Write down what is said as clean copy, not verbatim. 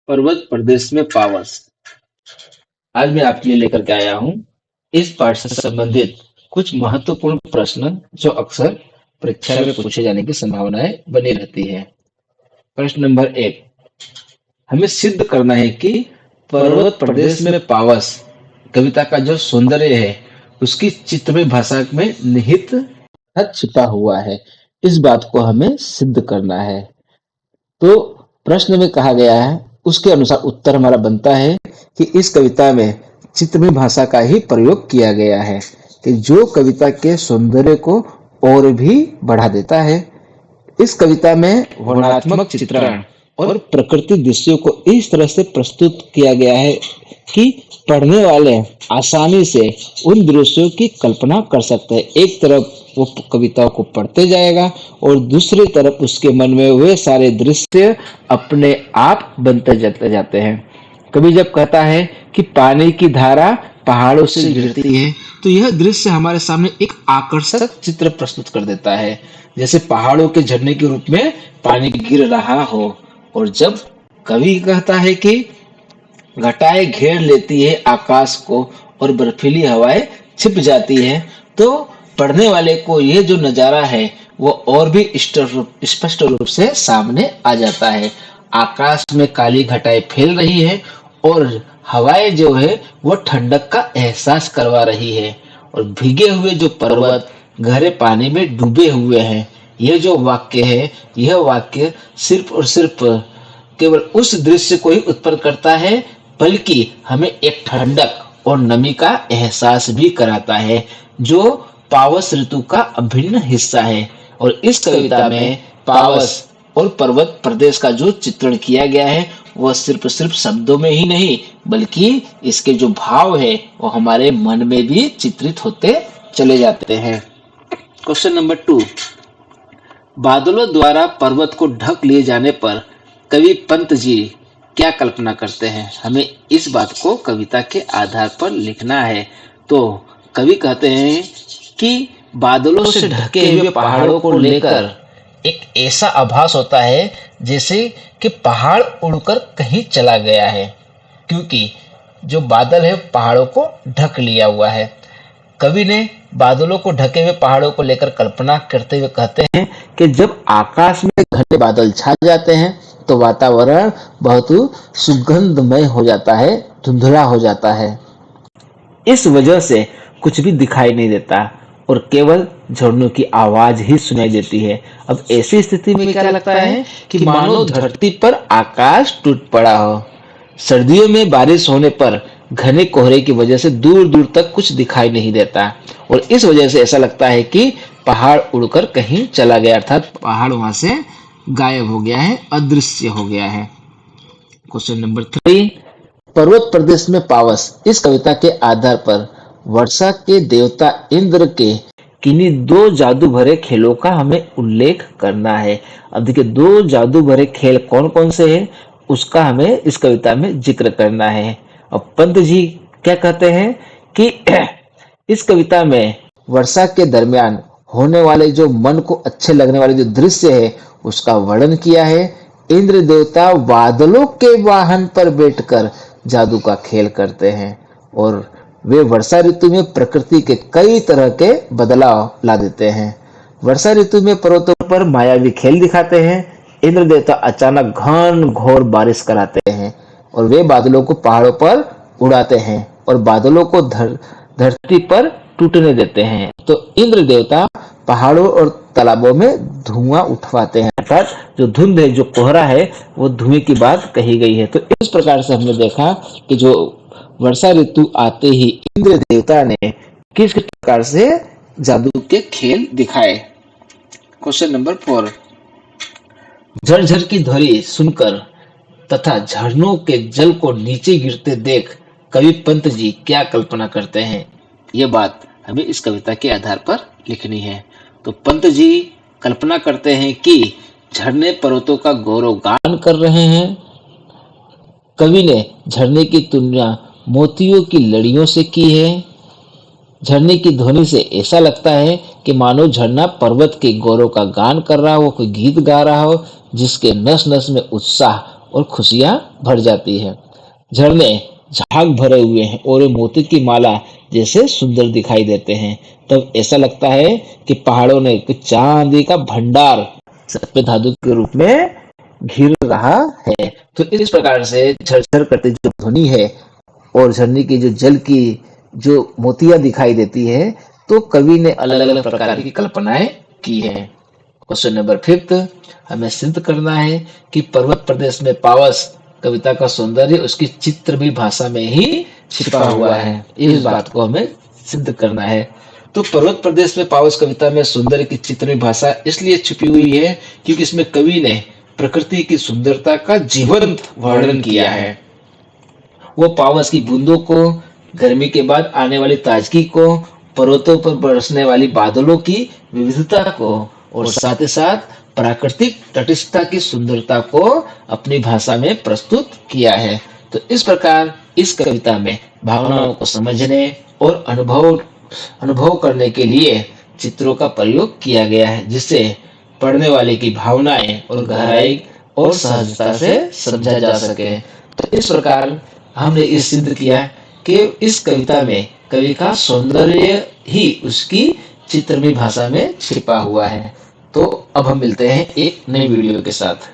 पर्वत प्रदेश में पावस। आज मैं आपके लिए लेकर के आया हूँ इस पाठ से संबंधित कुछ महत्वपूर्ण प्रश्न जो अक्सर परीक्षा में पूछे जाने की संभावनाएं बनी रहती है। प्रश्न नंबर 1, हमें सिद्ध करना है कि पर्वत प्रदेश में पावस कविता का जो सौंदर्य है उसकी चित्रमय भाषा में निहित छिपा हुआ है। इस बात को हमें सिद्ध करना है। तो प्रश्न में कहा गया है उसके अनुसार उत्तर हमारा बनता है कि इस कविता में चित्रमय भाषा का ही प्रयोग किया गया है कि जो कविता के सौंदर्य को और भी बढ़ा देता है। इस कविता में वर्णनात्मक चित्रण और प्रकृति दृश्यों को इस तरह से प्रस्तुत किया गया है कि पढ़ने वाले आसानी से उन दृश्यों की कल्पना कर सकते हैं। एक तरफ वो कविताओं को पढ़ते जाएगा और दूसरी तरफ उसके मन में वे सारे दृश्य अपने आप बनते जाते हैं। कवि जब कहता है कि पानी की धारा पहाड़ों से गिरती है तो यह दृश्य हमारे सामने एक आकर्षक चित्र प्रस्तुत कर देता है, जैसे पहाड़ों के झरने के रूप में पानी गिर रहा हो। और जब कवि कहता है कि घटाएं घेर लेती है आकाश को और बर्फीली हवाएं छिप जाती है, तो पढ़ने वाले को यह जो नजारा है वो और भी स्पष्ट रूप से सामने आ जाता है। आकाश में काली घटाएं फैल रही है और हवाएं जो है वो ठंडक का एहसास करवा रही है और भीगे हुए जो पर्वत गहरे पानी में डूबे हुए हैं। यह जो वाक्य है, यह वाक्य सिर्फ और सिर्फ केवल उस दृश्य को ही उत्पन्न करता है, बल्कि हमें एक ठंडक और नमी का एहसास भी कराता है जो पावस ऋतु का अभिन्न हिस्सा है। और इस कविता में पावस और पर्वत प्रदेश का जो चित्रण किया गया है वह सिर्फ शब्दों में ही नहीं बल्कि इसके जो भाव है वो हमारे मन में भी चित्रित होते चले जाते हैं। क्वेश्चन नंबर 2, बादलों द्वारा पर्वत को ढक लिए जाने पर कवि पंत जी क्या कल्पना करते हैं? हमें इस बात को कविता के आधार पर लिखना है। तो कवि कहते हैं कि बादलों से ढके हुए पहाड़ों को लेकर एक ऐसा आभास होता है जैसे कि पहाड़ उड़कर कहीं चला गया है, क्योंकि जो बादल है पहाड़ों को ढक लिया हुआ है। कवि ने बादलों को ढके हुए पहाड़ों को लेकर कल्पना करते हुए कहते हैं कि जब आकाश में घने बादल छा जाते हैं तो वातावरण बहुत सुगंधमय हो जाता है, धुंधला हो जाता है। इस वजह से कुछ भी दिखाई नहीं देता और केवल झरनों की आवाज ही सुनाई देती है। अब ऐसी स्थिति में क्या लगता है कि मानो धरती पर आकाश टूट पड़ा हो। सर्दियों में बारिश होने पर घने कोहरे की वजह से दूर दूर तक कुछ दिखाई नहीं देता और इस वजह से ऐसा लगता है कि पहाड़ उड़कर कहीं चला गया, अर्थात पहाड़ वहां से गायब हो गया है, अदृश्य हो गया है। क्वेश्चन नंबर 3, पर्वत प्रदेश में पावस। इस कविता के आधार पर वर्षा के देवता इंद्र के किन्हीं 2 जादू भरे खेलों का हमें उल्लेख करना है। अब देखिए 2 जादू भरे खेल कौन कौन से हैं उसका हमें इस कविता में जिक्र करना है। अब पंत जी क्या कहते हैं कि इस कविता में वर्षा के दरमियान होने वाले जो मन को अच्छे लगने वाले जो दृश्य है उसका वर्णन किया है। इंद्र देवता बादलों के वाहन पर बैठकर जादू का खेल करते हैं और वे वर्षा ऋतु में प्रकृति के कई तरह के बदलाव ला देते हैं। वर्षा ऋतु में पर्वतों पर मायावी खेल दिखाते हैं। इंद्र देवता अचानक घन घोर बारिश कराते हैं और वे बादलों को पहाड़ों पर उड़ाते हैं और बादलों को धरती पर टूटने देते हैं। तो इंद्र देवता पहाड़ों और तालाबों में धुआं उठवाते हैं, अर्थात जो धुंध है, जो कोहरा है, वो धुएं की बात कही गई है। तो इस प्रकार से हमने देखा कि जो वर्षा ऋतु आते ही इंद्र देवता ने किस प्रकार से जादू के खेल दिखाए। क्वेश्चन नंबर 4, झरझर की ध्वनि सुनकर तथा झरनों के जल को नीचे गिरते देख कवि पंत जी क्या कल्पना करते हैं? ये बात हमें इस कविता के आधार पर लिखनी है। तो पंत जी कल्पना करते हैं कि झरने पर्वतों का गौरव गान कर रहे हैं। कवि ने झरने की तुलना मोतियों की लड़ियों से की है। झरने की ध्वनि से ऐसा लगता है कि मानो झरना पर्वत के गौरव का गान कर रहा हो, कोई गीत गा रहा हो जिसके नस नस में उत्साह और खुशियां भर जाती है। झरने झाग भरे हुए हैं और वे मोती की माला जैसे सुंदर दिखाई देते हैं। तब ऐसा लगता है कि पहाड़ों ने कुछ चांदी का भंडार सफेद धातु के रूप में घिर रहा है। तो इस प्रकार से झरझर करती जो ध्वनि है और झरने की जो जल की जो मोतियां दिखाई देती है, तो कवि ने अलग अलग प्रकार की कल्पनाएं की है। क्वेश्चन नंबर 5 हमें सिद्ध करना है कि पर्वत प्रदेश में पावस कविता का सौंदर्य उसकी चित्रमय भाषा में ही छिपा हुआ है। इस बात को हमें सिद्ध करना है। तो पर्वत प्रदेश में पावस कविता में सौंदर्य की चित्रमय भाषा इसलिए छिपी हुई है क्योंकि इसमें कवि ने प्रकृति की सुंदरता का जीवंत वर्णन किया है। वो पावस की बूंदों को, गर्मी के बाद आने वाली ताजगी को, पर्वतों पर बरसने वाली बादलों की विविधता को और साथ ही साथ प्राकृतिक तटस्थता की सुंदरता को अपनी भाषा में प्रस्तुत किया है। तो इस प्रकार इस कविता में भावनाओं को समझने और अनुभव करने के लिए चित्रों का प्रयोग किया गया है, जिससे पढ़ने वाले की भावनाएं और गहराई और सहजता से समझा जा सके। तो इस प्रकार हमने ये सिद्ध किया कि इस कविता में कवि का सौंदर्य ही उसकी चित्रमय भाषा में छिपा हुआ है। तो अब हम मिलते हैं एक नई वीडियो के साथ।